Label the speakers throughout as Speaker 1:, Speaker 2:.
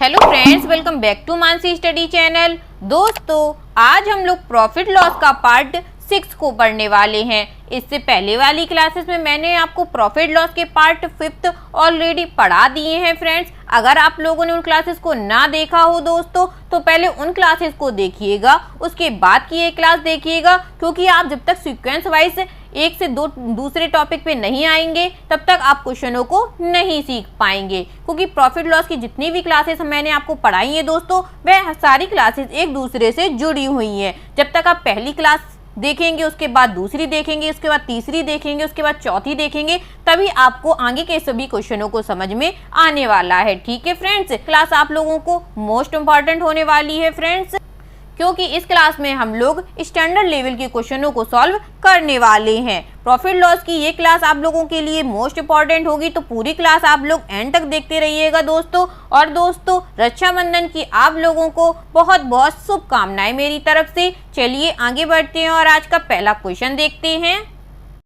Speaker 1: Hello friends, welcome back to Mansi study channel. दोस्तों, आज हम लोग प्रॉफिट लॉस का पार्ट 6 को पढ़ने वाले हैं। इससे पहले वाली क्लासेस में मैंने आपको प्रॉफिट लॉस के पार्ट 5 ऑलरेडी पढ़ा दिए हैं फ्रेंड्स। अगर आप लोगों ने उन क्लासेस को ना देखा हो दोस्तों, तो पहले उन क्लासेस को देखिएगा, उसके बाद की ये क्लास देखिएगा, क्योंकि आप जब तक सीक्वेंस वाइज एक से दो दूसरे टॉपिक पे नहीं आएंगे तब तक आप क्वेश्चनों को नहीं सीख पाएंगे। क्योंकि प्रॉफिट लॉस की जितनी भी क्लासेस मैंने आपको पढ़ाई है दोस्तों, वह सारी क्लासेस एक दूसरे से जुड़ी हुई हैं। जब तक आप पहली क्लास देखेंगे, उसके बाद दूसरी देखेंगे, उसके बाद तीसरी देखेंगे, उसके बाद चौथी देखेंगे, तभी आपको आगे के सभी क्वेश्चनों को समझ में आने वाला है। ठीक है फ्रेंड्स, क्लास आप लोगों को मोस्ट इम्पॉर्टेंट होने वाली है फ्रेंड्स, क्योंकि इस क्लास में हम लोग स्टैंडर्ड लेवल के क्वेश्चनों को सॉल्व करने वाले हैं। प्रॉफिट लॉस की ये क्लास आप लोगों के लिए मोस्ट इम्पॉर्टेंट होगी, तो पूरी क्लास आप लोग एंड तक देखते रहिएगा दोस्तों। और दोस्तों, रक्षाबंधन की आप लोगों को बहुत बहुत शुभकामनाएं मेरी तरफ से। चलिए आगे बढ़ते हैं और आज का पहला क्वेश्चन देखते हैं।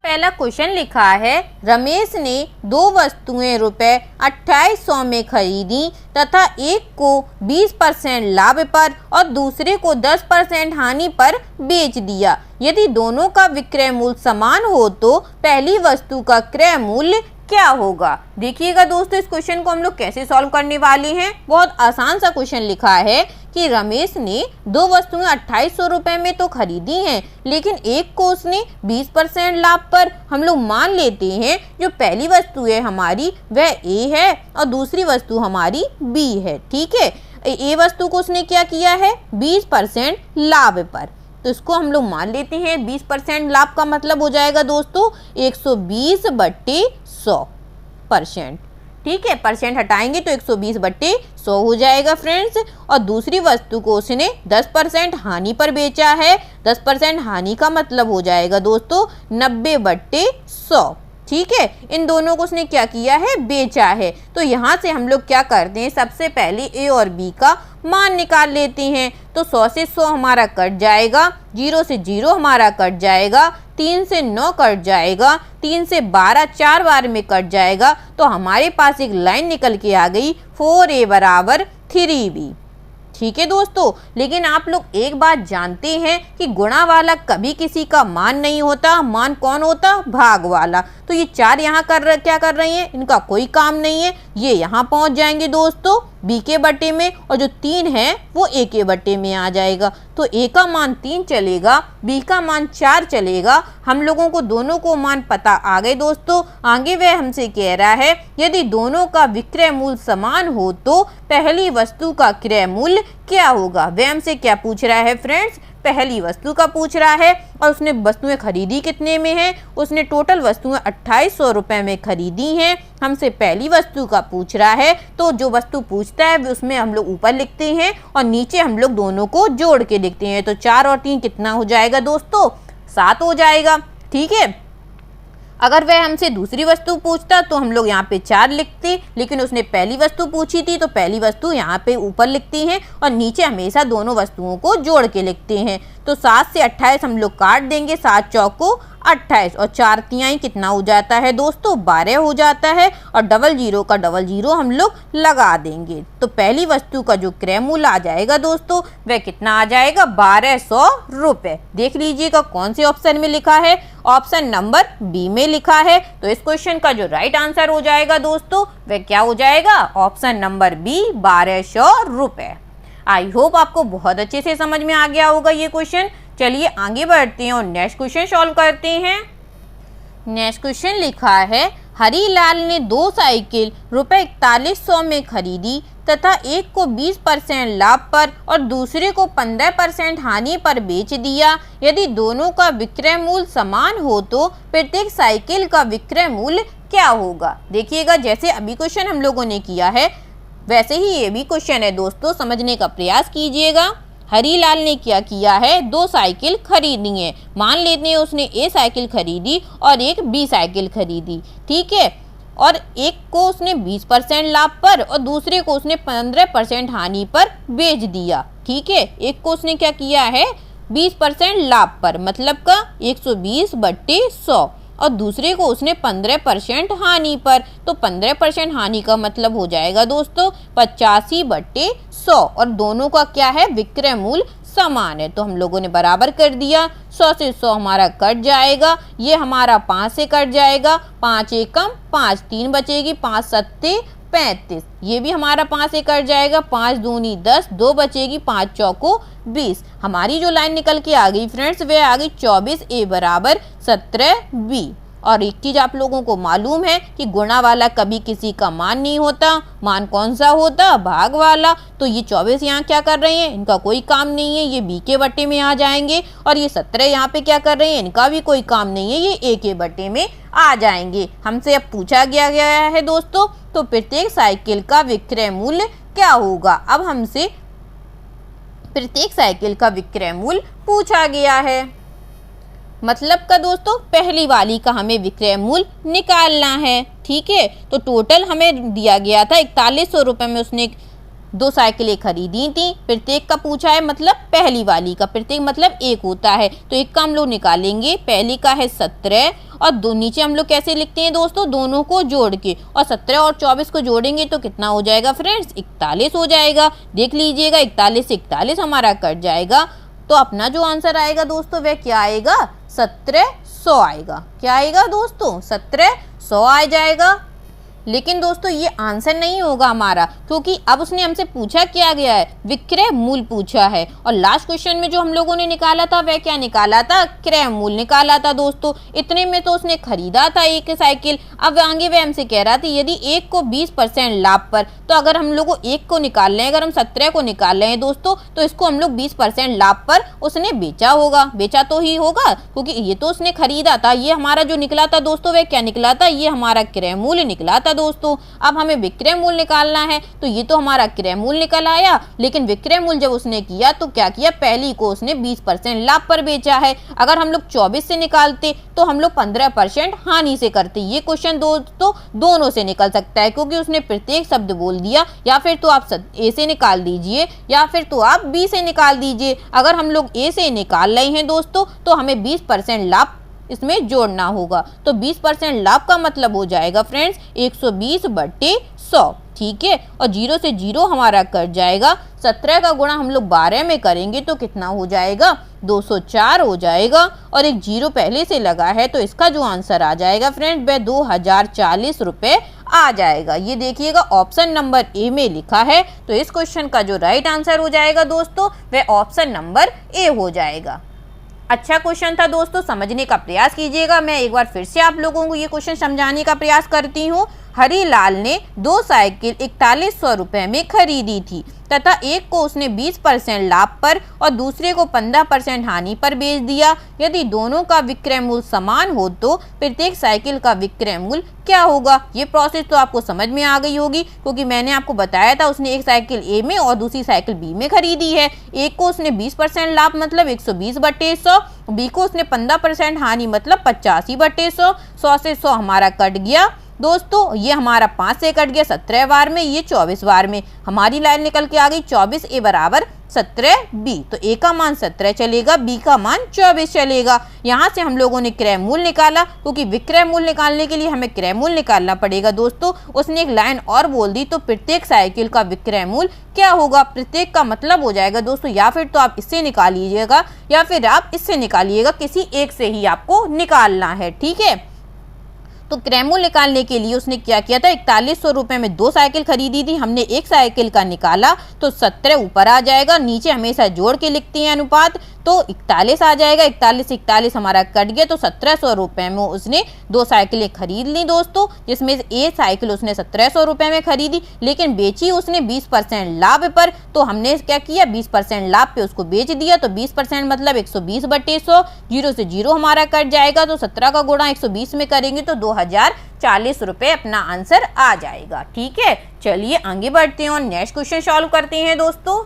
Speaker 1: पहला क्वेश्चन लिखा है, रमेश ने 2 वस्तुएं रुपए 2800 में खरीदी तथा एक को 20% लाभ पर और दूसरे को 10% हानि पर बेच दिया। यदि दोनों का विक्रय मूल्य समान हो तो पहली वस्तु का क्रय मूल्य क्या होगा। देखिएगा दोस्तों, इस क्वेश्चन को हम लोग कैसे सॉल्व करने वाले हैं। बहुत आसान सा क्वेश्चन लिखा है कि रमेश ने 2 वस्तुएं 2800 रुपए में तो खरीदी हैं, लेकिन एक को उसने 20% लाभ पर। हम लोग मान लेते हैं जो पहली वस्तु है हमारी वह ए है और दूसरी वस्तु हमारी बी है। ठीक है, ए वस्तु को उसने क्या किया है, 20% लाभ पर, तो इसको हम लोग मान लेते हैं 20% लाभ का मतलब हो जाएगा दोस्तों 120/100%। ठीक है, परसेंट हटाएंगे तो 120/100 हो जाएगा फ्रेंड्स। और दूसरी वस्तु को उसने 10% हानि पर बेचा है। 10% हानि का मतलब हो जाएगा दोस्तों 90/100। ठीक है, इन दोनों को उसने क्या किया है, बेचा है। तो यहाँ से हम लोग क्या करते हैं, सबसे पहले ए और बी का मान निकाल लेते हैं। तो 100 से 100 हमारा कट जाएगा, 0 से 0 हमारा कट जाएगा, 3 से 9 कट जाएगा, 3 से 12 4 बार में कट जाएगा। तो हमारे पास एक लाइन निकल के आ गई 4a = 3b। ठीक है दोस्तों, लेकिन आप लोग एक बात जानते हैं कि गुणा वाला कभी किसी का मान नहीं होता। मान कौन होता, भाग वाला। तो ये 4 यहाँ क्या कर रही हैं, इनका कोई काम नहीं है। ये यहाँ पहुँच जाएंगे दोस्तों बी के बटे में, और जो 3 है वो ए के बटे में आ जाएगा। तो ए का मान 3 चलेगा, बी का मान 4 चलेगा। हम लोगों को दोनों को मान पता आ गए दोस्तों। आगे वह हमसे कह रहा है, यदि दोनों का विक्रय मूल्य समान हो तो पहली वस्तु का क्रय मूल्य क्या होगा। वह हमसे क्या पूछ रहा है फ्रेंड्स, पहली वस्तु का पूछ रहा है। और उसने वस्तुएं खरीदी कितने में है, उसने टोटल वस्तुएं 2800 रुपए में खरीदी हैं। हमसे पहली वस्तु का पूछ रहा है, तो जो वस्तु पूछता है उसमें हम लोग ऊपर लिखते हैं और नीचे हम लोग दोनों को जोड़ के लिखते हैं। तो 4 और 3 कितना हो जाएगा दोस्तों, 7 हो जाएगा। ठीक है, अगर वह हमसे दूसरी वस्तु पूछता तो हम लोग यहाँ पे 4 लिखते, लेकिन उसने पहली वस्तु पूछी थी तो पहली वस्तु यहाँ पे ऊपर लिखती हैं और नीचे हमेशा दोनों वस्तुओं को जोड़ के लिखते हैं। तो 7 से 28 हम लोग काट देंगे, 7 चौको 28 और 4 तिहाई कितना हो जाता है दोस्तों, 12 हो जाता है। और 00 का 00 हम लोग लगा देंगे। तो पहली वस्तु का जो क्रय मूल्य आ जाएगा दोस्तों वह कितना आ जाएगा, 1200 रुपए। देख लीजिएगा कौन से ऑप्शन में लिखा है, ऑप्शन नंबर बी में लिखा है। तो इस क्वेश्चन का जो राइट आंसर हो जाएगा दोस्तों वह क्या हो जाएगा, ऑप्शन नंबर बी, 1200 रुपए। आई होप आपको बहुत अच्छे से समझ में आ गया होगा ये क्वेश्चन। चलिए आगे बढ़ते हैं और नेक्स्ट क्वेश्चन सॉल्व करते हैं। नेक्स्ट क्वेश्चन लिखा है, हरीलाल ने 2 साइकिल रुपए 4100 में खरीदी तथा एक को 20% लाभ पर और दूसरे को 15% हानि पर बेच दिया। यदि दोनों का विक्रय मूल्य समान हो तो प्रत्येक साइकिल का विक्रय मूल्य क्या होगा। देखिएगा, जैसे अभी क्वेश्चन हम लोगों ने किया है वैसे ही ये भी क्वेश्चन है दोस्तों, समझने का प्रयास कीजिएगा। हरीलाल ने क्या किया है, 2 साइकिल खरीदी है। मान लेते हैं उसने ए साइकिल खरीदी और एक बी साइकिल खरीदी। ठीक है, और एक को उसने 20% लाभ पर और दूसरे को उसने 15% हानि पर बेच दिया। ठीक है, एक को उसने क्या किया है, 20% लाभ पर, मतलब का 120/100। और दूसरे को उसने 15% हानि पर। तो 15% हानि का मतलब हो जाएगा दोस्तों 85/100 और दोनों का क्या है, विक्रय मूल्य समान है। तो हम लोगों ने बराबर कर दिया। 100 से 100 हमारा कट जाएगा, ये हमारा 5 से कट जाएगा, 5 एकम 5, 3 बचेगी, 5 सत्ते 35, ये भी हमारा 5 से कट जाएगा, 5 दूनी 10, 2 बचेगी, 5 चौको 20। हमारी जो लाइन निकल के आ गई फ्रेंड्स वह आ गई 24A बराबर 17B। और एक चीज आप लोगों को मालूम है कि गुणा वाला कभी किसी का मान नहीं होता, मान कौन सा होता, भाग वाला। तो ये 24 यहाँ क्या कर रहे हैं, इनका कोई काम नहीं है, ये B के बट्टे में आ जाएंगे। और ये 17 यहाँ पे क्या कर रहे हैं, इनका भी कोई काम नहीं है, ये A के बट्टे में आ जाएंगे। हमसे अब पूछा गया है दोस्तों, तो प्रत्येक साइकिल का विक्रय मूल्य क्या होगा। अब हमसे प्रत्येक साइकिल का विक्रय मूल्य पूछा गया है। मतलब का दोस्तों पहली वाली का हमें विक्रय मूल्य निकालना है। ठीक है, तो टोटल हमें दिया गया था 4100 रुपये में उसने 2 साइकिलें खरीदी थी। प्रत्येक का पूछा है, मतलब पहली वाली का, प्रत्येक मतलब 1 होता है। तो एक का हम लोग निकालेंगे, पहली का है 17 और नीचे हम लोग कैसे लिखते हैं दोस्तों, दोनों को जोड़ के, और 17 और 24 को जोड़ेंगे तो कितना हो जाएगा फ्रेंड्स, 41 हो जाएगा। देख लीजिएगा 41 से 41 हमारा कट जाएगा। तो अपना जो आंसर आएगा दोस्तों वह क्या आएगा, 1700 आएगा। क्या आएगा दोस्तों, 1700 आ जाएगा। लेकिन दोस्तों ये आंसर नहीं होगा हमारा, क्योंकि अब उसने हमसे पूछा क्या गया है, विक्रय मूल्य पूछा है। और लास्ट क्वेश्चन में जो हम लोगों ने निकाला था वह क्या निकाला था, क्रय मूल्य निकाला था दोस्तों। इतने में तो उसने खरीदा था एक साइकिल। अब आगे वह हमसे कह रहा था यदि एक को 20% लाभ पर, तो अगर हम लोग एक को निकाल रहे हैं, अगर हम 17 को निकाल रहे हैं दोस्तों, तो इसको हम लोग 20% लाभ पर उसने बेचा होगा, बेचा तो ही होगा, क्योंकि ये तो उसने खरीदा था। ये हमारा जो निकला था दोस्तों वह क्या निकला था, ये हमारा क्रय मूल्य निकला था दोस्तों। अब हमें विक्रय मूल्य निकालना है, तो ये तो हमारा क्रय मूल्य निकल आया। लेकिन विक्रय मूल्य जब उसने किया तो क्या किया, पहली को उसने 20% लाभ पर बेचा है। अगर हम लोग 24 से निकालते तो हम लोग 15% हानि से करते। ये क्वेश्चन दोस्तों दोनों से निकल सकता है, क्योंकि उसने प्रत्येक शब्द बोल दिया। या फिर तो आप ए से निकाल दीजिए या फिर तो आप बी से निकाल दीजिए। अगर हम लोग ए से निकाल रहे हैं दोस्तों तो हमें 20% लाभ इसमें जोड़ना होगा। तो 20% लाभ का मतलब हो जाएगा फ्रेंड्स 120/100। ठीक है, और 0 से 0 हमारा कट जाएगा। 17 का गुणा हम लोग 12 में करेंगे तो कितना हो जाएगा, 204 हो जाएगा। और एक 0 पहले से लगा है तो इसका जो आंसर आ जाएगा फ्रेंड्स वह 2040 रुपये आ जाएगा। ये देखिएगा ऑप्शन नंबर ए में लिखा है। तो इस क्वेश्चन का जो राइट आंसर हो जाएगा दोस्तों वह ऑप्शन नंबर ए हो जाएगा। अच्छा क्वेश्चन था दोस्तों, समझने का प्रयास कीजिएगा। मैं एक बार फिर से आप लोगों को ये क्वेश्चन समझाने का प्रयास करती हूँ। हरीलाल ने 2 साइकिल 4100 रुपये में खरीदी थी तथा एक को उसने 20% लाभ पर और दूसरे को 15% हानि पर बेच दिया। यदि दोनों का विक्रय मूल्य समान हो तो प्रत्येक साइकिल का विक्रय मूल्य क्या होगा। ये प्रोसेस तो आपको समझ में आ गई होगी, क्योंकि मैंने आपको बताया था उसने एक साइकिल ए में और दूसरी साइकिल बी में खरीदी है। एक को उसने 20% लाभ मतलब 120/100, बी को उसने 15% हानि मतलब 85/100। 100 से 100 हमारा कट गया दोस्तों, ये हमारा 5 से कट गया 17 बार में, ये 24 बार में। हमारी लाइन निकल के आ गई 24A बराबर 17B। तो ए का मान 17 चलेगा, बी का मान 24 चलेगा। यहाँ से हम लोगों ने क्रय मूल्य निकाला, क्योंकि विक्रय मूल्य निकालने के लिए हमें क्रय मूल्य निकालना पड़ेगा दोस्तों। उसने एक लाइन और बोल दी, तो प्रत्येक साइकिल का विक्रय मूल्य क्या होगा। प्रत्येक का मतलब हो जाएगा दोस्तों, या फिर तो आप इससे निकाल लीजिएगा या फिर आप इससे निकालिएगा, किसी एक से ही आपको निकालना है। ठीक है, तो क्रय मूल्य निकालने के लिए उसने क्या किया था, 4100 रुपये में 2 साइकिल खरीदी थी। हमने एक साइकिल का निकाला तो 17 ऊपर आ जाएगा, नीचे हमेशा जोड़ के लिखते हैं अनुपात, तो 41 आ जाएगा। 41 से 41 हमारा कट गया, तो 1700 रुपये में उसने 2 साइकिलें खरीद ली दोस्तों, जिसमें एक साइकिल उसने 1700 रुपये में खरीदी, लेकिन बेची उसने 20% लाभ पर। तो हमने क्या किया, 20% लाभ पे उसको बेच दिया। तो 20% मतलब 120/100, 0 से 0 हमारा कट जाएगा। तो 17 का गुणा 120 में करेंगे तो 2040 रुपये अपना आंसर आ जाएगा। ठीक है, चलिए आगे बढ़ते हैं और नेक्स्ट क्वेश्चन सॉल्व करते हैं दोस्तों।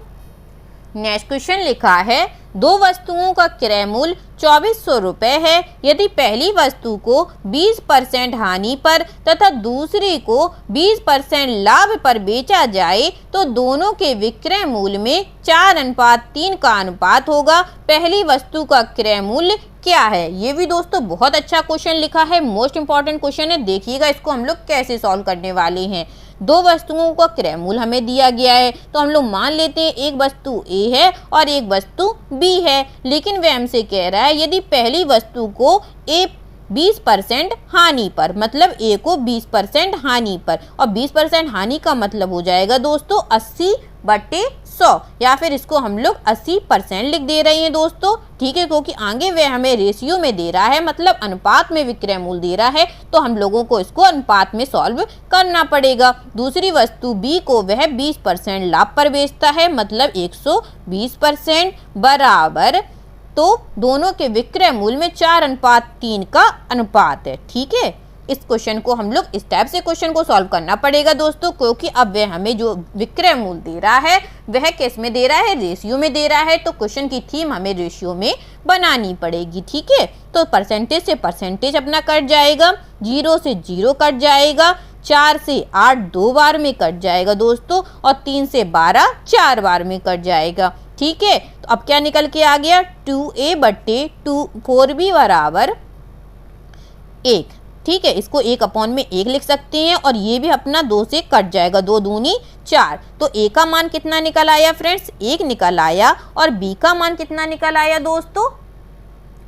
Speaker 1: नेक्स्ट क्वेश्चन लिखा है, दो वस्तुओं का क्रय मूल्य 2400 रुपये है। यदि पहली वस्तु को 20% हानि पर तथा दूसरी को 20% लाभ पर बेचा जाए तो दोनों के विक्रय मूल्य में 4:3 का अनुपात होगा। पहली वस्तु का क्रय मूल्य क्या है? ये भी दोस्तों बहुत अच्छा क्वेश्चन लिखा है, मोस्ट इंपॉर्टेंट क्वेश्चन है। देखिएगा इसको हम लोग कैसे सॉल्व करने वाले हैं। दो वस्तुओं का क्रय मूल्य हमें दिया गया है, तो हम लोग मान लेते हैं एक वस्तु ए है और एक वस्तु बी है, लेकिन वह हमसे कह रहा है यदि पहली वस्तु को ए 20% हानि पर, मतलब ए को 20% हानि पर, और 20% हानि का मतलब हो जाएगा दोस्तों 80/100, या फिर इसको हम लोग 80% लिख दे रहे हैं दोस्तों, ठीक है, क्योंकि आगे वह हमें रेशियो में दे रहा है, मतलब अनुपात में विक्रय मूल्य दे रहा है, तो हम लोगों को इसको अनुपात में सॉल्व करना पड़ेगा। दूसरी वस्तु बी को वह 20% लाभ पर बेचता है, मतलब 120% बराबर, तो दोनों के विक्रय मूल्य में 4:3 का अनुपात है, ठीक है। इस क्वेश्चन को हम लोग इस टाइप से क्वेश्चन को सॉल्व करना पड़ेगा दोस्तों, क्योंकि अब वह हमें जो विक्रय मूल्य दे रहा है वह किस में दे रहा है? रेशियो में दे रहा है, तो क्वेश्चन की थीम हमें रेशियो में बनानी पड़ेगी, ठीक है। तो परसेंटेज से परसेंटेज अपना कट जाएगा, 0 से 0 कट जाएगा, 4 से 8 2 बार में कट जाएगा दोस्तों, और 3 से 12 4 बार में कट जाएगा, ठीक है। तो अब क्या निकल के आ गया? 2a/4b बराबर 1, ठीक है। इसको 1/1 लिख सकते हैं, और ये भी अपना 2 से कट जाएगा, 2 दूनी 4। तो ए का मान कितना निकल आया फ्रेंड्स? 1 निकल आया, और बी का मान कितना निकल आया दोस्तों?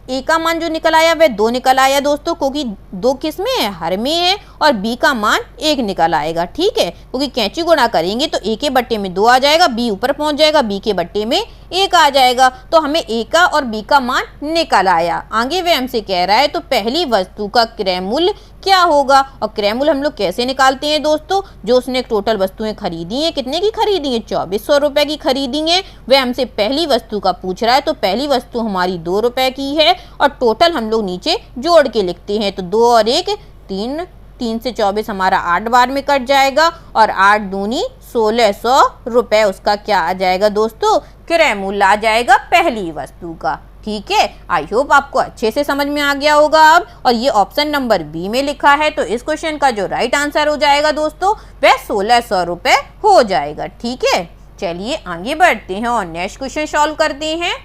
Speaker 1: ए का मान जो निकल आया वह 2 निकल आया दोस्तों, क्योंकि 2 किस में है? हर में है, और बी का मान 1 निकल आएगा, ठीक है, क्योंकि कैंची गुणा करेंगे तो ए के बट्टे में 2 आ जाएगा, बी ऊपर पहुंच जाएगा, बी के बट्टे में 1 आ जाएगा, तो हमें ए का और बी का मान निकल आया। आगे वह हमसे कह रहा है तो पहली वस्तु का क्रय मूल्य क्या होगा? और क्रय मूल्य हम लोग कैसे निकालते हैं दोस्तों? जो उसने टोटल वस्तुएं खरीदी हैं, कितने की खरीदी हैं? 2400 रुपए की खरीदी हैं। वह हमसे पहली वस्तु का पूछ रहा है, तो पहली वस्तु हमारी 2 रुपए की है, और टोटल हम लोग नीचे जोड़ के लिखते हैं, तो 2 और 1 3, 3 से 24 हमारा 8 बार में कट जाएगा, और 8 दूनी 1600 रुपए उसका क्या आ जाएगा दोस्तों? क्रय मूल्य आ जाएगा पहली वस्तु का, ठीक है। आई होप आपको अच्छे से समझ में आ गया होगा अब, और ये ऑप्शन नंबर बी में लिखा है, तो इस क्वेश्चन का जो राइट आंसर हो जाएगा दोस्तों वह 1600 रुपए हो जाएगा, ठीक है। चलिए आगे बढ़ते हैं और नेक्स्ट क्वेश्चन सॉल्व करते हैं।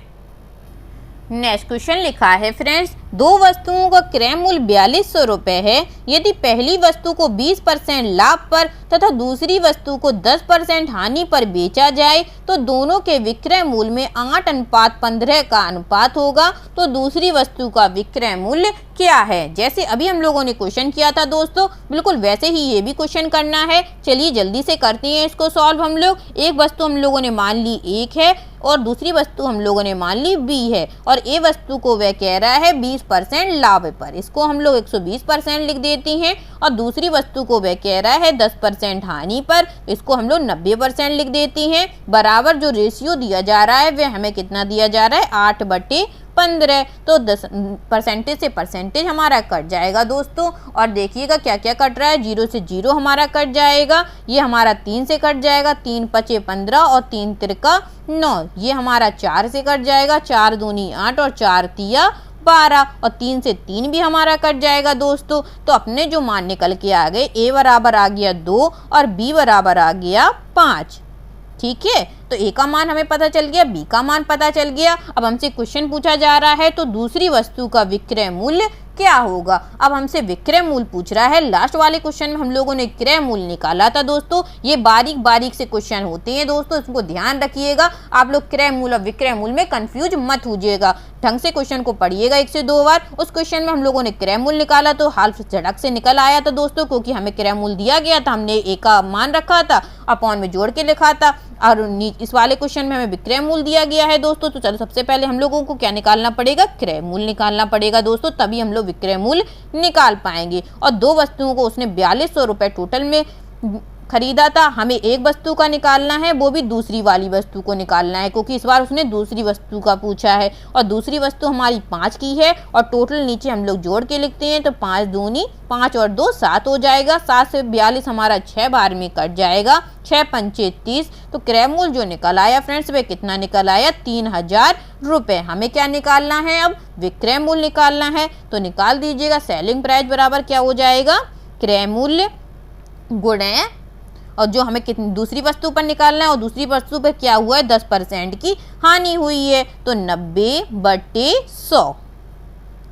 Speaker 1: नेक्स्ट क्वेश्चन लिखा है फ्रेंड्स, दो वस्तुओं का क्रय मूल्य 4200 रुपये है। यदि पहली वस्तु को 20% लाभ पर तथा दूसरी वस्तु को 10% हानि पर बेचा जाए तो दोनों के विक्रय मूल्य में 8:15 का अनुपात होगा, तो दूसरी वस्तु का विक्रय मूल्य क्या है? जैसे अभी हम लोगों ने क्वेश्चन किया था दोस्तों, बिल्कुल वैसे ही ये भी क्वेश्चन करना है। चलिए जल्दी से करते हैं इसको सॉल्व हम लोग। एक वस्तु हम लोगों ने मान ली 1 है और दूसरी वस्तु हम लोगों ने मान ली b है, और ए वस्तु को वह कह रहा है 20% लाभ पर, इसको हम लोग 120% लिख देते हैं, और दूसरी वस्तु को वह कह रहा है 10% हानि पर, इसको हम लोग 90% लिख देते हैं। बराबर जो रेशियो दिया जा रहा है वह हमें कितना दिया जा रहा है? 8/15, तो 10% से परसेंटेज हमारा कट जाएगा दोस्तों। और देखिएगा क्या क्या कट रहा है, 0 से 0 हमारा कट जाएगा, ये हमारा 3 से कट जाएगा, 3 × 5 = 15 और 3 × 9, ये हमारा 4 से कट जाएगा, 4 दूनी 8 और 4 × 12, और 3 से 3 भी हमारा कट जाएगा दोस्तों। तो अपने जो मान निकल के आ गए, ए बराबर आ गया 2 और बी बराबर आ गया 5, ठीक है। तो ए का मान हमें पता चल गया, बी का मान पता चल गया। अब हमसे क्वेश्चन पूछा जा रहा है तो दूसरी वस्तु का विक्रय मूल्य क्या होगा? अब हमसे विक्रय मूल्य पूछ रहा है। लास्ट वाले क्वेश्चन में हम लोगों ने क्रय मूल्य निकाला था दोस्तों। ये बारीक बारीक से क्वेश्चन होते हैं दोस्तों, इसको ध्यान रखिएगा। आप लोग क्रय मूल्य और विक्रय मूल्य में कंफ्यूज मत होइएगा, ढंग से क्वेश्चन को पढ़िएगा 1 से 2 बार। उस क्वेश्चन में हम लोगों ने क्रय मूल्य निकाला तो हाल्फ झटक से निकल आया था दोस्तों, क्योंकि हमें क्रय मूल्य दिया गया था, हमने ए का मान रखा था, अपॉन में जोड़ के लिखा था, और इस वाले क्वेश्चन में हमें विक्रय मूल्य दिया गया है दोस्तों। तो चलो सबसे पहले हम लोगों को क्या निकालना पड़ेगा? क्रय मूल्य निकालना पड़ेगा दोस्तों, तभी हम लोग विक्रय मूल्य निकाल पाएंगे। और दो वस्तुओं को उसने 4200 रुपये टोटल में खरीदा था, हमें एक वस्तु का निकालना है, वो भी दूसरी वाली वस्तु को निकालना है, क्योंकि इस बार उसने दूसरी वस्तु का पूछा है और दूसरी वस्तु हमारी 5 की है और टोटल नीचे हम लोग जोड़ के लिखते हैं। तो 5 दूनी 5 और 2 7 हो जाएगा। 7 से 42 हमारा 6 बार में कट जाएगा। 6 पंचे 30। तो क्रय मूल्य जो निकल आया फ्रेंड्स वह कितना निकल आया? 3000 रुपये। हमें क्या निकालना है? अब विक्रय मूल्य निकालना है। तो निकाल दीजिएगा। सेलिंग प्राइस बराबर क्या हो जाएगा? क्रय मूल्य गुणे और जो हमें कितनी दूसरी वस्तु पर निकालना है और दूसरी वस्तु पर क्या हुआ है? 10% की हानि हुई है। तो 90/100।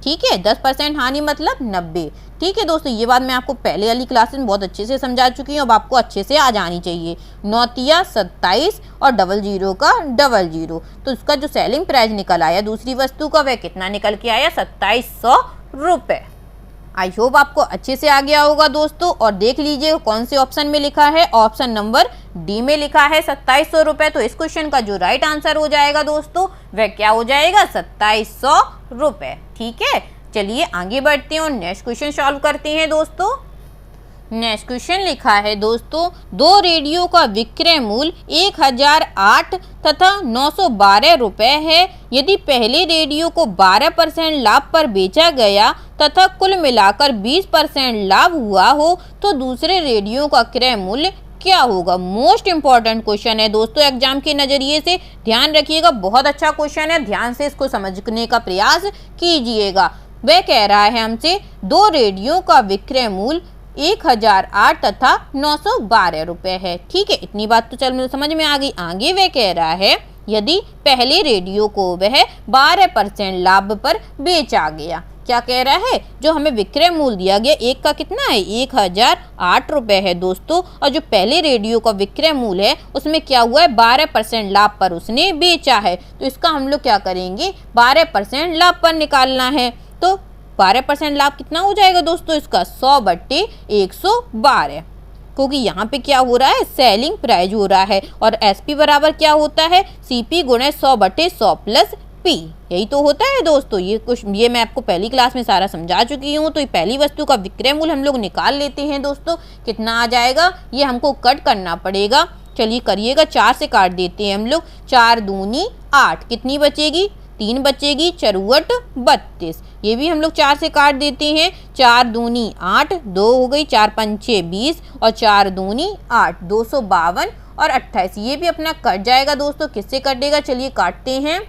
Speaker 1: ठीक है, 10% हानि मतलब 90। ठीक है दोस्तों, ये बात मैं आपको पहले वाली क्लास में बहुत अच्छे से समझा चुकी हूँ। अब आपको अच्छे से आ जानी चाहिए। 9 27 और 00 का 00। तो इसका जो सेलिंग प्राइस निकल आया दूसरी वस्तु का वह कितना निकल के आया? 2700 रुपये। आई होप आपको अच्छे से आ गया होगा दोस्तों। और देख लीजिए कौन से ऑप्शन में लिखा है। ऑप्शन नंबर डी में लिखा है 2700 रुपये। तो इस क्वेश्चन का जो राइट आंसर हो जाएगा दोस्तों वह क्या हो जाएगा? 2700 रुपये। ठीक है, चलिए आगे बढ़ते हैं और नेक्स्ट क्वेश्चन सॉल्व करते हैं दोस्तों। नेक्स्ट क्वेश्चन लिखा है दोस्तों, 2 रेडियो का विक्रय मूल्य 1008 तथा 912 रुपये है। यदि पहले रेडियो को 12% लाभ पर बेचा गया तथा कुल मिलाकर 20% लाभ हुआ हो तो दूसरे रेडियो का क्रय मूल्य क्या होगा? मोस्ट इंपॉर्टेंट क्वेश्चन है दोस्तों एग्जाम के नजरिए से। ध्यान रखिएगा, बहुत अच्छा क्वेश्चन है। ध्यान से इसको समझने का प्रयास कीजिएगा। वह कह रहा है हमसे 2 रेडियो का विक्रय मूल्य 1008 तथा 912 रुपये है। ठीक है, इतनी बात तो चल मुझे समझ में आ गई। आगे वह कह रहा है यदि पहले रेडियो को वह 12% लाभ पर बेचा गया। क्या कह रहा है? जो हमें विक्रय मूल्य दिया गया एक का कितना है? 1008 रुपये है दोस्तों। और जो पहले रेडियो का विक्रय मूल्य है उसमें क्या हुआ है? 12% लाभ पर उसने बेचा है। तो इसका हम लोग क्या करेंगे? 12% लाभ पर निकालना है। तो 12% लाभ कितना हो जाएगा दोस्तों? इसका 100/112। क्योंकि यहाँ पे क्या हो रहा है? सेलिंग प्राइस हो रहा है और एसपी बराबर क्या होता है? सीपी गुणे 100/100 प्लस पी। यही तो होता है दोस्तों। ये मैं आपको पहली क्लास में सारा समझा चुकी हूँ। तो ये पहली वस्तु का विक्रय मूल्य हम लोग निकाल लेते हैं दोस्तों। कितना आ जाएगा? ये हमको कट करना पड़ेगा। चलिए करिएगा। 4 से काट देते हैं हम लोग। 4 दूनी 8। कितनी बचेगी? 3 बचेगी। 4 32। ये भी हम लोग 4 से काट देते हैं। 4 दूनी 8। 2 हो गई। 4 पंचे 20 और 4 दूनी 8। 252 और 28। ये भी अपना कट जाएगा दोस्तों। किससे कटेगा? चलिए काटते हैं।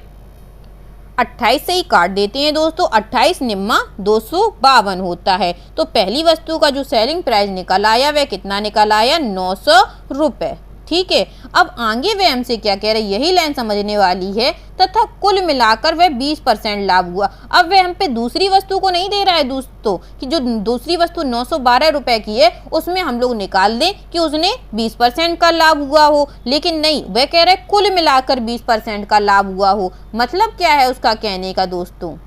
Speaker 1: 28 से ही काट देते हैं दोस्तों। 28 निम्मा 252 होता है। तो पहली वस्तु का जो सेलिंग प्राइस निकल आया वह कितना निकल आया? 900 रुपये। ठीक है, अब आगे वह हमसे क्या कह रहे हैं? यही लाइन समझने वाली है। तथा कुल मिलाकर वह 20% लाभ हुआ। अब वह हम पे दूसरी वस्तु को नहीं दे रहा है दोस्तों कि जो दूसरी वस्तु 912 रुपये की है उसमें हम लोग निकाल दें कि उसने 20% का लाभ हुआ हो। लेकिन नहीं, वह कह रहा है कुल मिलाकर 20% का लाभ हुआ हो। मतलब क्या है उसका कहने का दोस्तों?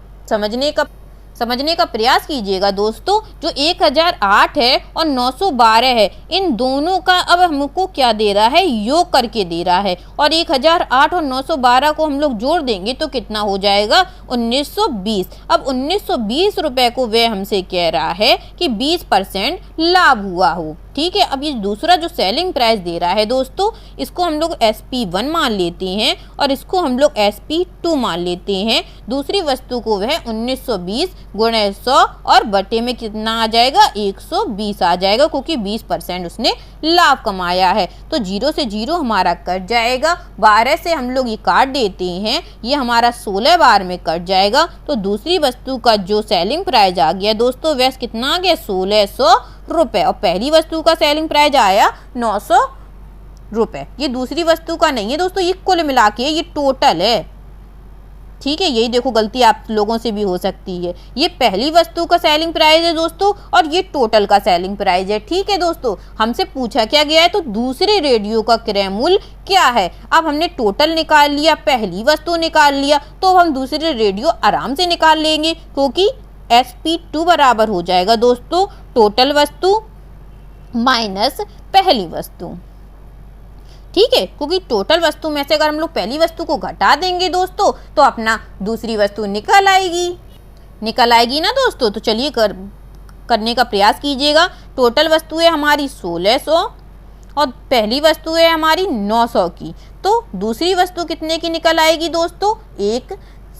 Speaker 1: समझने का प्रयास कीजिएगा दोस्तों। जो 1008 है और 912 है इन दोनों का अब हमको क्या दे रहा है? योग करके दे रहा है। और 1008 और 912 को हम लोग जोड़ देंगे तो कितना हो जाएगा? 1920। अब 1920 रुपये को वह हमसे कह रहा है कि 20% लाभ हुआ हो। ठीक है, अब ये दूसरा जो सेलिंग प्राइस दे रहा है दोस्तों इसको हम लोग SP1 मान लेते हैं और इसको हम लोग SP2 मान लेते हैं। दूसरी वस्तु को वह 1920 गुणे 100 और बटे में कितना आ जाएगा? 120 आ जाएगा, क्योंकि 20% उसने लाभ कमाया है। तो 0 से 0 हमारा कट जाएगा। 12 से हम लोग ये काट देते हैं, ये हमारा 16 बार में कट जाएगा। तो दूसरी वस्तु का जो सेलिंग प्राइस आ गया दोस्तों वह कितना आ गया? 1600 रुपये। और पहली वस्तु का सेलिंग प्राइस आया 900 रुपये। ये दूसरी वस्तु का नहीं है दोस्तों, ये कुल मिला के ये टोटल है। ठीक है, यही देखो गलती आप लोगों से भी हो सकती है। ये पहली वस्तु का सेलिंग प्राइस है दोस्तों और ये टोटल का सेलिंग प्राइस है। ठीक है दोस्तों, हमसे पूछा क्या गया है? तो दूसरे रेडियो का क्रय मूल्य क्या है? अब हमने टोटल निकाल लिया, पहली वस्तु निकाल लिया, तो हम दूसरे रेडियो आराम से निकाल लेंगे, क्योंकि SP2 बराबर हो जाएगा दोस्तों टोटल वस्तु माइनस पहली वस्तु। ठीक है, क्योंकि टोटल वस्तु में से अगर हम लोग पहली वस्तु को घटा देंगे दोस्तों तो अपना दूसरी वस्तु निकल आएगी ना दोस्तों। तो चलिए करने का प्रयास कीजिएगा। टोटल वस्तु है हमारी 1600 और पहली वस्तु है हमारी 900 की, तो दूसरी वस्तु कितने की निकल आएगी दोस्तों?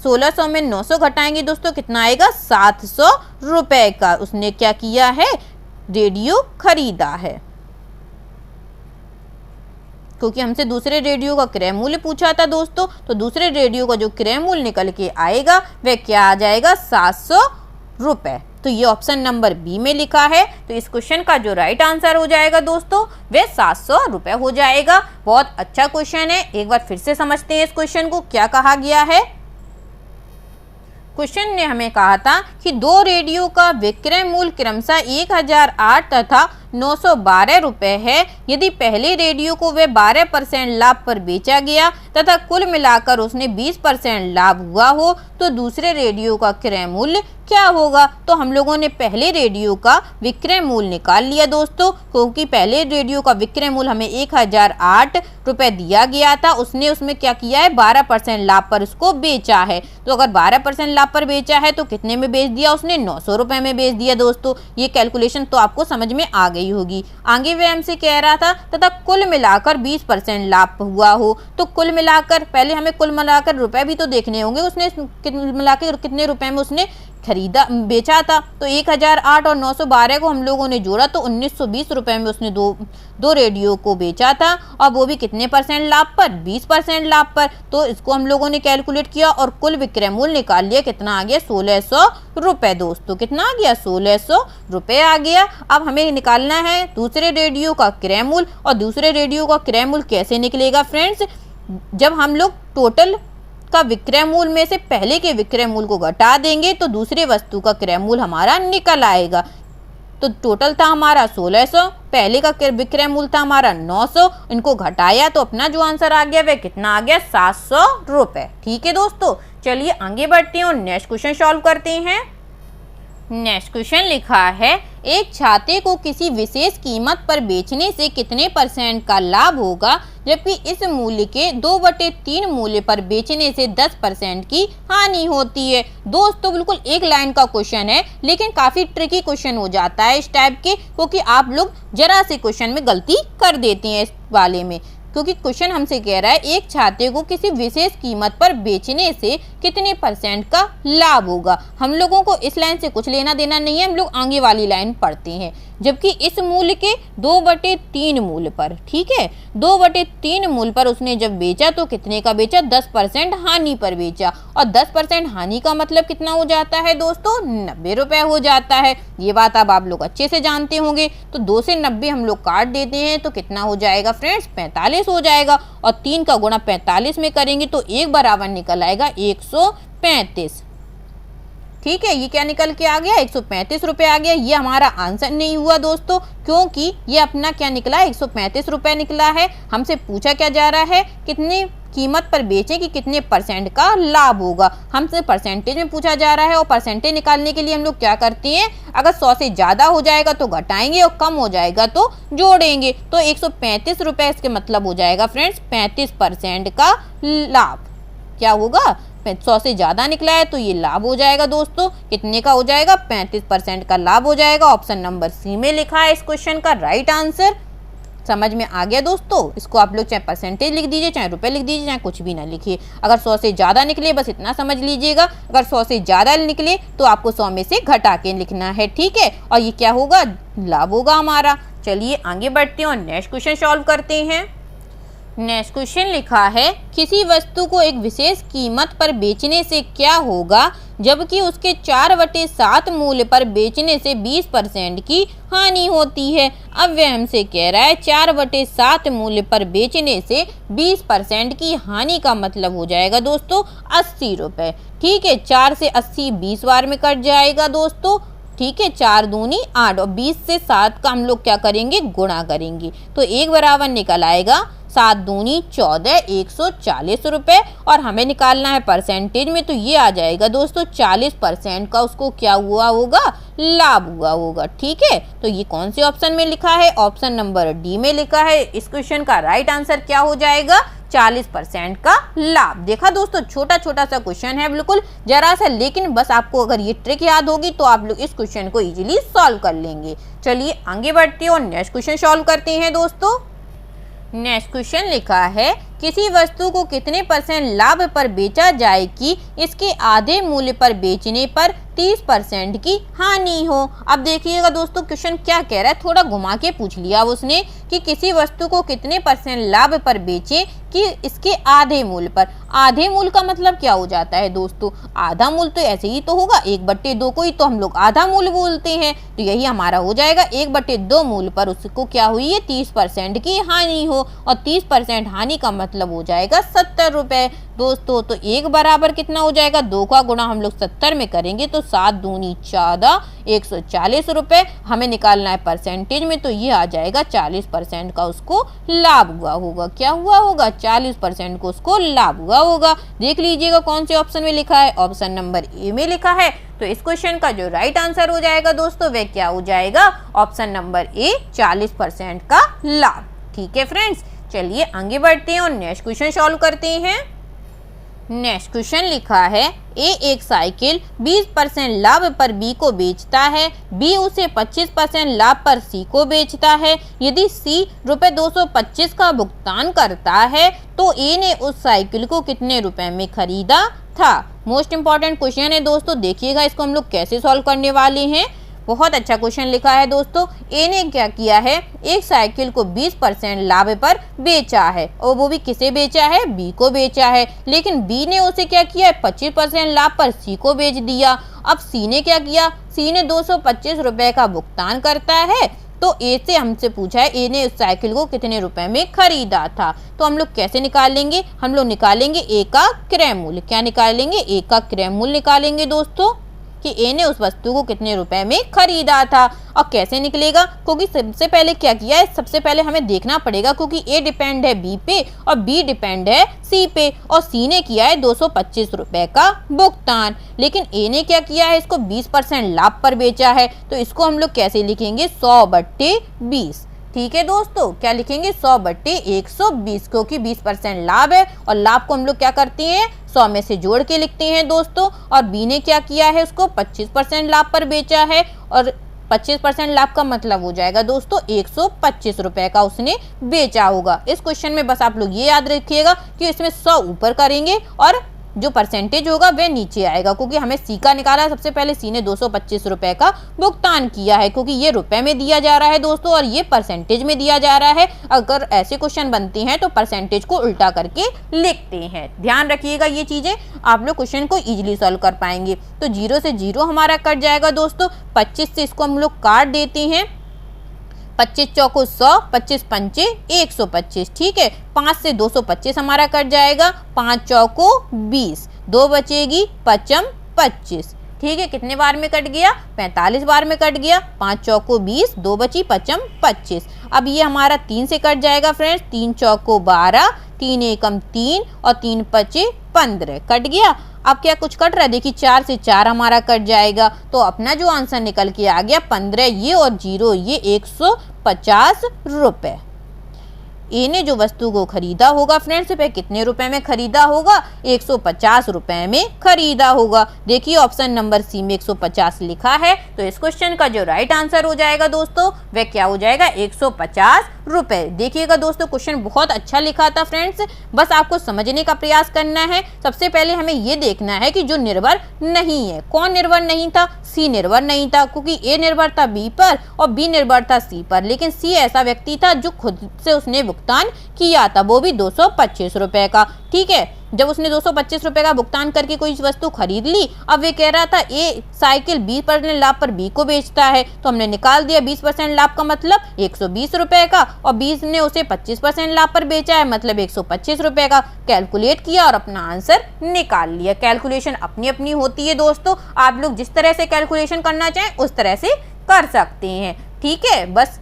Speaker 1: 1600 में 900 घटाएंगे दोस्तों, कितना आएगा? 700 रुपए का उसने क्या किया है? रेडियो खरीदा है। क्योंकि हमसे दूसरे रेडियो का क्रय मूल्य पूछा था दोस्तों, तो दूसरे रेडियो का जो क्रय मूल्य निकल के आएगा वह क्या आ जाएगा? 700 रुपए। तो ये ऑप्शन नंबर बी में लिखा है। तो इस क्वेश्चन का जो राइट आंसर हो जाएगा दोस्तों वह 700 रुपए हो जाएगा। बहुत अच्छा क्वेश्चन है, एक बार फिर से समझते हैं इस क्वेश्चन को क्या कहा गया है। क्वेश्चन ने हमें कहा था कि दो रेडियो का विक्रय मूल्य क्रमशः 1008 तथा 912 रुपये है। यदि पहले रेडियो को वह 12% लाभ पर बेचा गया तथा कुल मिलाकर उसने 20% लाभ हुआ हो तो दूसरे रेडियो का क्रय मूल्य क्या होगा? तो हम लोगों ने पहले रेडियो का विक्रय मूल्य निकाल लिया दोस्तों, क्योंकि पहले रेडियो का विक्रय मूल्य हमें 1008 रुपये दिया गया था। उसने उसमें क्या किया है? 12% लाभ पर उसको बेचा है। तो अगर 12% लाभ पर बेचा है तो कितने में बेच दिया उसने? 900 रुपये में बेच दिया दोस्तों। ये कैलकुलेशन तो आपको समझ में आ गई होगी। आगे वह हमसे कह रहा था तथा कुल मिलाकर 20% लाभ हुआ हो, तो कुल मिलाकर पहले हमें कुल मिलाकर रुपए भी तो देखने होंगे, उसने मिलाकर कितने रुपए में उसने खरीदा बेचा था। तो 1008 और 912 को हम लोगों ने जोड़ा तो 1920 रुपए में उसने दो रेडियो को बेचा था, और वो भी कितने परसेंट लाभ पर? 20% लाभ पर। तो इसको हम लोगों ने कैलकुलेट किया और कुल विक्रय मूल्य निकाल लिया। कितना आ गया? 1600 रुपए दोस्तों। कितना आ गया? 1600 रुपए आ गया। अब हमें निकालना है दूसरे रेडियो का क्रय मूल्य। और दूसरे रेडियो का क्रय मूल्य कैसे निकलेगा फ्रेंड्स? जब हम लोग टोटल का विक्रय मूल्य में से पहले के विक्रय मूल्य को घटा देंगे तो दूसरे वस्तु का क्रय मूल्य हमारा निकल आएगा। तो टोटल था हमारा 1600, पहले का विक्रय मूल्य था हमारा 900, इनको घटाया तो अपना जो आंसर आ गया वह कितना आ गया? 700 रुपए। ठीक है दोस्तों, चलिए आगे बढ़ते हैं और नेक्स्ट क्वेश्चन सॉल्व करते हैं। नेक्स्ट क्वेश्चन लिखा है, एक छाते को किसी विशेष कीमत पर बेचने से कितने % का लाभ होगा, जबकि इस मूल्य के 2/3 मूल्य पर बेचने से 10% की हानि होती है। दोस्तों बिल्कुल एक लाइन का क्वेश्चन है, लेकिन काफ़ी ट्रिकी क्वेश्चन हो जाता है इस टाइप के, क्योंकि आप लोग जरा से क्वेश्चन में गलती कर देते हैं इस वाले में। क्योंकि क्वेश्चन हमसे कह रहा है एक छाते को किसी विशेष कीमत पर बेचने से कितने % का लाभ होगा। हम लोगों को इस लाइन से कुछ लेना देना नहीं है, हम लोग आगे वाली लाइन पढ़ते हैं। जबकि इस मूल्य के 2/3 मूल्य पर, ठीक है, 2/3 मूल्य पर उसने जब बेचा तो कितने का बेचा? 10% हानि पर बेचा। और 10% हानि का मतलब कितना हो जाता है दोस्तों? 90 रुपए हो जाता है। ये बात अब आप लोग अच्छे से जानते होंगे। तो 2 से 90 हम लोग काट देते हैं तो कितना हो जाएगा फ्रेंड्स? 45 हो जाएगा। और 3 का गुणा 45 में करेंगे तो 1 बराबर निकल आएगा 135। ठीक है, ये क्या निकल के आ गया? 135 रुपए आ गया। ये हमारा आंसर नहीं हुआ दोस्तों, क्योंकि ये अपना क्या निकला? 135 रुपए निकला है। हमसे पूछा क्या जा रहा है? कितने कीमत पर बेचें कि कितने % का लाभ होगा। हमसे परसेंटेज में पूछा जा रहा है, और परसेंटेज निकालने के लिए हम लोग क्या करते हैं? अगर 100 से ज़्यादा हो जाएगा तो घटाएंगे और कम हो जाएगा तो जोड़ेंगे। तो 135 रुपए इसके मतलब हो जाएगा फ्रेंड्स 35% का लाभ। क्या होगा? 100 से ज़्यादा निकला है तो ये लाभ हो जाएगा दोस्तों। कितने का हो जाएगा? 35% का लाभ हो जाएगा। ऑप्शन नंबर सी में लिखा है इस क्वेश्चन का राइट आंसर। समझ में आ गया दोस्तों? इसको आप लोग चाहे परसेंटेज लिख दीजिए, चाहे रुपए लिख दीजिए, चाहे कुछ भी ना लिखिए। अगर 100 से ज़्यादा निकले बस इतना समझ लीजिएगा, अगर 100 से ज़्यादा निकले तो आपको 100 में से घटा के लिखना है। ठीक है, और ये क्या होगा? लाभ होगा हमारा। चलिए आगे बढ़ते हैं और नेक्स्ट क्वेश्चन सॉल्व करते हैं। नेक्स्ट क्वेश्चन लिखा है, किसी वस्तु को एक विशेष कीमत पर बेचने से क्या होगा, जबकि उसके 4/7 मूल्य पर बेचने से 20% की हानि होती है। अब वह हमसे कह रहा है 4/7 मूल्य पर बेचने से 20% की हानि का मतलब हो जाएगा दोस्तों 80 रुपये। ठीक है, 4 से 80 20 बार में कट जाएगा दोस्तों। ठीक है, 4 दूनी 8 और 20 से 7 का हम लोग क्या करेंगे? गुणा करेंगे। तो 1 बराबर निकल आएगा 7 दूनी 14, 140 रुपये। और हमें निकालना है परसेंटेज में, तो ये आ जाएगा दोस्तों 40% का उसको क्या हुआ होगा? लाभ हुआ होगा। ठीक है, तो ये कौन से ऑप्शन में लिखा है? ऑप्शन नंबर डी में लिखा है। इस क्वेश्चन का राइट आंसर क्या हो जाएगा? 40% का लाभ। देखा दोस्तों, छोटा छोटा सा क्वेश्चन है, बिल्कुल जरा सा, लेकिन बस आपको अगर ये ट्रिक याद होगी तो आप लोग इस क्वेश्चन को इजीली सॉल्व कर लेंगे। चलिए आगे बढ़ते हैं और नेक्स्ट क्वेश्चन सॉल्व करते हैं दोस्तों। नेक्स्ट क्वेश्चन लिखा है किसी वस्तु को कितने % लाभ पर बेचा जाए कि इसके आधे मूल्य पर बेचने पर 30% की हानि हो। अब देखिएगा दोस्तों क्वेश्चन क्या कह रहा है, थोड़ा घुमा के पूछ लिया उसने कि किसी वस्तु को कितने % लाभ पर बेचे कि इसके आधे मूल्य पर। आधे मूल्य का मतलब क्या हो जाता है दोस्तों, आधा मूल्य तो ऐसे ही तो होगा, 1/2 को ही तो हम लोग आधा मूल्य बोलते हैं, तो यही हमारा हो जाएगा 1/2 मूल्य पर उसको क्या हुई है 30% की हानि हो, और 30% हानि का मतलब हो जाएगा 70 रुपए दोस्तों। तो 1 बराबर कितना हो जाएगा, 2 का गुणा हम लोग 70 में करेंगे तो 7 दूनी 14, 140 रुपए हमें निकालना है परसेंटेज में, तो ये आ जाएगा 40% का उसको लाभ हुआ होगा। क्या हुआ होगा, 40% को उसको लाभ हुआ होगा। देख लीजिएगा कौन से ऑप्शन में लिखा है, ऑप्शन नंबर ए में लिखा है। तो इस क्वेश्चन का जो राइट आंसर हो जाएगा दोस्तों वह क्या हो जाएगा, ऑप्शन नंबर ए 40% का लाभ। ठीक है फ्रेंड्स, चलिए आगे बढ़ते हैं और नेक्स्ट क्वेश्चन सॉल्व करते हैं। नेक्स्ट क्वेश्चन लिखा है ए एक साइकिल 20% लाभ पर बी को बेचता है, बी उसे 25% लाभ पर सी को बेचता है। यदि सी रुपए 225 का भुगतान करता है तो ए ने उस साइकिल को कितने रुपए में खरीदा था। मोस्ट इंपॉर्टेंट क्वेश्चन है दोस्तों, देखिएगा इसको हम लोग कैसे सॉल्व करने वाले हैं। बहुत अच्छा क्वेश्चन लिखा है दोस्तों। ए ने क्या किया है, एक साइकिल को 20% लाभ पर बेचा है, और वो भी किसे बेचा है, बी को बेचा है। लेकिन बी ने उसे क्या किया है 25% लाभ पर सी को बेच दिया। अब सी ने क्या किया, सी ने 225 रुपए का भुगतान करता है, तो ए से हमसे पूछा है ए ने उस साइकिल को कितने रुपए में खरीदा था। तो हम लोग कैसे निकालेंगे, हम लोग निकालेंगे ए का क्रय मूल्य। क्या निकालेंगे, ए का क्रय मूल्य निकालेंगे दोस्तों कि ए ने उस वस्तु को कितने रुपए में खरीदा था। और कैसे निकलेगा, क्योंकि सबसे पहले क्या किया है, सबसे पहले हमें देखना पड़ेगा क्योंकि ए डिपेंड है बी पे और बी डिपेंड है सी पे, और सी ने किया है 225 रुपए का भुगतान, लेकिन ए ने क्या किया है, इसको 20% लाभ पर बेचा है। तो इसको हम लोग कैसे लिखेंगे, 100/20। ठीक है दोस्तों, क्या लिखेंगे 100/120, क्योंकि 20% लाभ है और लाभ को हम लोग क्या करते हैं 100 में से जोड़ के लिखते हैं दोस्तों। और बी ने क्या किया है, उसको 25% लाभ पर बेचा है, और 25% लाभ का मतलब हो जाएगा दोस्तों 125 रुपए का उसने बेचा होगा। इस क्वेश्चन में बस आप लोग ये याद रखिएगा कि इसमें 100 ऊपर करेंगे और जो परसेंटेज होगा वह नीचे आएगा, क्योंकि हमें सी का निकाला है। सबसे पहले सी ने 225 रुपए का भुगतान किया है, क्योंकि ये रुपए में दिया जा रहा है दोस्तों और ये परसेंटेज में दिया जा रहा है। अगर ऐसे क्वेश्चन बनते हैं तो परसेंटेज को उल्टा करके लिखते हैं, ध्यान रखिएगा ये चीजें, आप लोग क्वेश्चन को इजीली सॉल्व कर पाएंगे। तो 0 से 0 हमारा कट जाएगा दोस्तों, 25 से इसको हम लोग काट देते हैं, 25 चौको 100, 25 पंचे 125। ठीक है, 5 से 225 हमारा कट जाएगा, 5 चौको 20, 2 बचेगी 5 25। ठीक है, कितने बार में कट गया, 45 बार में कट गया। 5 चौको 20, 2 बची 5 25। अब ये हमारा 3 से कट जाएगा फ्रेंड्स, 3 चौको 12, 3 एकम 3 और 3 पचे 15, कट गया। अब क्या कुछ कट रहा है, देखिए 4 से 4 हमारा कट जाएगा, तो अपना जो आंसर निकल के आ गया 15 ये और 0 ये 150 रुपए। ए ने जो वस्तु को खरीदा होगा फ्रेंड्स वह कितने रुपए में खरीदा होगा, 150 रुपए में खरीदा होगा। देखिए ऑप्शन नंबर सी में 150 लिखा है, तो इस क्वेश्चन का जो राइट आंसर हो जाएगा दोस्तों वह क्या हो जाएगा 150 रुपए। देखिएगा दोस्तों क्वेश्चन बहुत अच्छा लिखा था फ्रेंड्स, बस आपको समझने का प्रयास करना है। सबसे पहले हमें ये देखना है कि जो निर्भर नहीं है, कौन निर्भर नहीं था, सी निर्भर नहीं था, क्योंकि ए निर्भर था बी पर और बी निर्भर था सी पर, लेकिन सी ऐसा व्यक्ति था जो खुद से उसने भुगतान किया था, वो भी 225 रुपए का। ठीक है, जब उसने 225 रुपए का भुगतान करके कोई वस्तु खरीद ली, अब वे कह रहा था ए साइकिल 20% लाभ पर बी को बेचता है, तो हमने निकाल दिया 20% लाभ का मतलब 120 रुपए का, और 20 ने उसे 25% लाभ पर बेचा है मतलब 125 रुपए का। कैलकुलेट किया और अपना आंसर निकाल लिया। कैलकुलेशन अपनी अपनी होती है दोस्तों, आप लोग जिस तरह से कैलकुलेशन करना चाहें उस तरह से कर सकते हैं। ठीक है, बस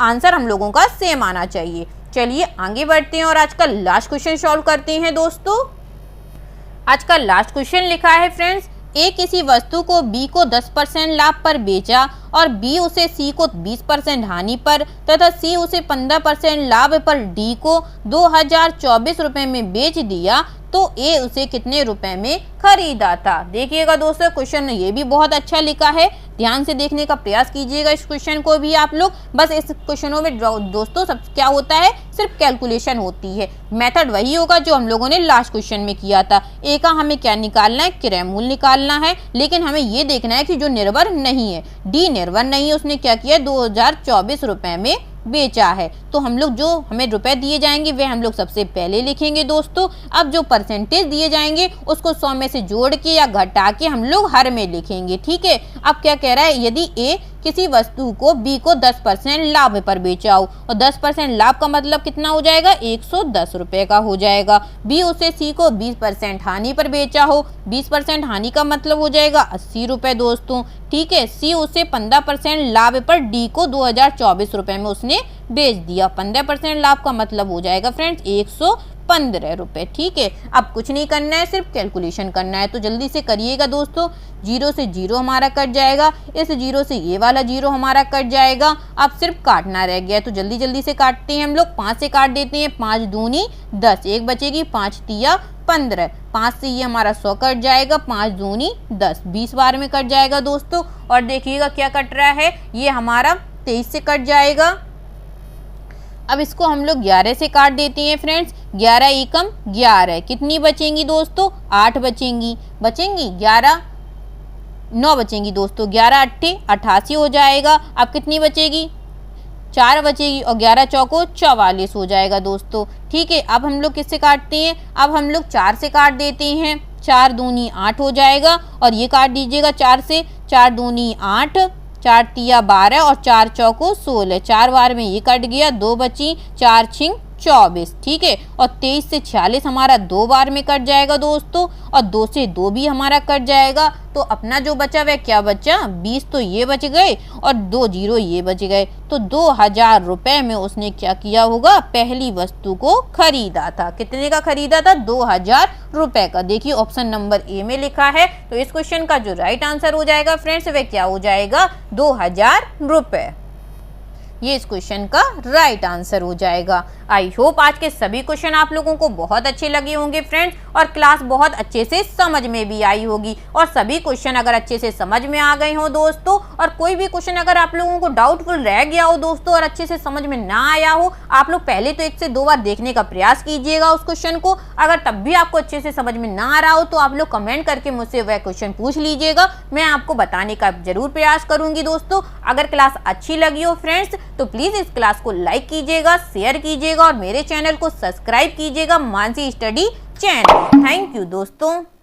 Speaker 1: आंसर हम लोगों का सेम आना चाहिए। चलिए आगे बढ़ते हैं और आज का लास्ट क्वेश्चन सॉल्व करते हैं दोस्तों। आज का लास्ट क्वेश्चन लिखा है फ्रेंड्स, ए किसी वस्तु को बी को 10% लाभ पर बेचा और बी उसे सी को 20% हानि पर तथा सी उसे 15% लाभ पर डी को 2024 रुपए में बेच दिया, तो ए उसे कितने रुपए में खरीदा था। देखिएगा दोस्तों क्वेश्चन ये भी बहुत अच्छा लिखा है, ध्यान से देखने का प्रयास कीजिएगा इस क्वेश्चन को भी आप लोग। बस इस क्वेश्चनों में दोस्तों सब क्या होता है, सिर्फ कैलकुलेशन होती है। मेथड वही होगा जो हम लोगों ने लास्ट क्वेश्चन में किया था। ए का हमें क्या निकालना है, क्रय मूल्य निकालना है, लेकिन हमें ये देखना है कि जो निर्भर नहीं है, डी निर्भर नहीं है, उसने क्या किया 2024 रुपए में बेचा है। तो हम लोग जो हमें रुपए दिए जाएंगे वे हम लोग सबसे पहले लिखेंगे दोस्तों। अब जो परसेंटेज दिए जाएंगे उसको 100 में से जोड़ के या घटा के हम लोग हर में लिखेंगे, ठीक है। अब क्या कह रहा है, यदि ए किसी वस्तु को बी को 10% लाभ पर बेचा हो, और 10% लाभ का मतलब कितना हो जाएगा, 110 रुपए का हो जाएगा। बी उसे सी को 20% हानि पर बेचा हो, 20% हानि का मतलब हो जाएगा 80 रुपए दोस्तों, ठीक है। सी उसे 15% लाभ पर डी को 2024 रुपए में उसने बेच दिया। 15% लाभ का मतलब हो जाएगा फ्रेंड्स 115 रुपए, ठीक है। अब कुछ नहीं करना है, सिर्फ कैलकुलेशन करना है, तो जल्दी से करिएगा दोस्तों। 0 से 0 हमारा कट जाएगा, इस 0 से ये वाला 0 हमारा कट जाएगा। अब सिर्फ काटना रह गया, तो जल्दी जल्दी से काटते हैं हम लोग। 5 से काट देते हैं, 5 दूनी 10, एक बचेगी 5 तिया 15, 5 से ये हमारा 100 कट जाएगा, 5 दूनी 10, 20 बार में कट जाएगा दोस्तों। और देखिएगा क्या कट रहा है, ये हमारा 23 से कट जाएगा। अब इसको हम लोग 11 से काट देते हैं फ्रेंड्स। 11 एकम 11, कितनी बचेंगी दोस्तों, 8 बचेंगी, 11 9 बचेंगी दोस्तों, 11 अट्ठे 88 हो जाएगा। अब कितनी बचेगी, 4 बचेगी, और 11 चौको 44 हो जाएगा दोस्तों, ठीक है। अब हम लोग किससे काटते हैं, अब हम लोग 4 से काट देते हैं। 4 दूनी 8 हो जाएगा, और ये काट दीजिएगा 4 से, 4 दूनी 8, 4 तिया 12 और 4 चौको 16, 4 बार में ये कट गया, 2 बची, 4 छिंग 24, ठीक है। और 23 से 46 हमारा 2 बार में कट जाएगा दोस्तों, और 2 से 2 भी हमारा कट जाएगा। तो अपना जो बचा वह क्या बचा, 20 तो ये बच गए और 2 0 ये बच गए। तो 2000 रुपए में उसने क्या किया होगा, पहली वस्तु को खरीदा था। कितने का खरीदा था, 2000 रुपए का। देखिए ऑप्शन नंबर ए में लिखा है। तो इस क्वेश्चन का जो राइट आंसर हो जाएगा फ्रेंड्स वह क्या हो जाएगा, 2000 रुपए। ये इस क्वेश्चन का राइट आंसर हो जाएगा। आई होप आज के सभी क्वेश्चन आप लोगों को बहुत अच्छे लगे होंगे फ्रेंड्स, और क्लास बहुत अच्छे से समझ में भी आई होगी। और सभी क्वेश्चन अगर अच्छे से समझ में आ गए हो दोस्तों, और कोई भी क्वेश्चन अगर आप लोगों को डाउटफुल रह गया हो दोस्तों और अच्छे से समझ में ना आया हो, आप लोग पहले तो 1 से 2 बार देखने का प्रयास कीजिएगा उस क्वेश्चन को। अगर तब भी आपको अच्छे से समझ में ना आ रहा हो तो आप लोग कमेंट करके मुझसे वह क्वेश्चन पूछ लीजिएगा, मैं आपको बताने का जरूर प्रयास करूंगी दोस्तों। अगर क्लास अच्छी लगी हो फ्रेंड्स तो प्लीज इस क्लास को लाइक कीजिएगा, शेयर कीजिएगा और मेरे चैनल को सब्सक्राइब कीजिएगा, Mansi study channel. Thank you दोस्तों।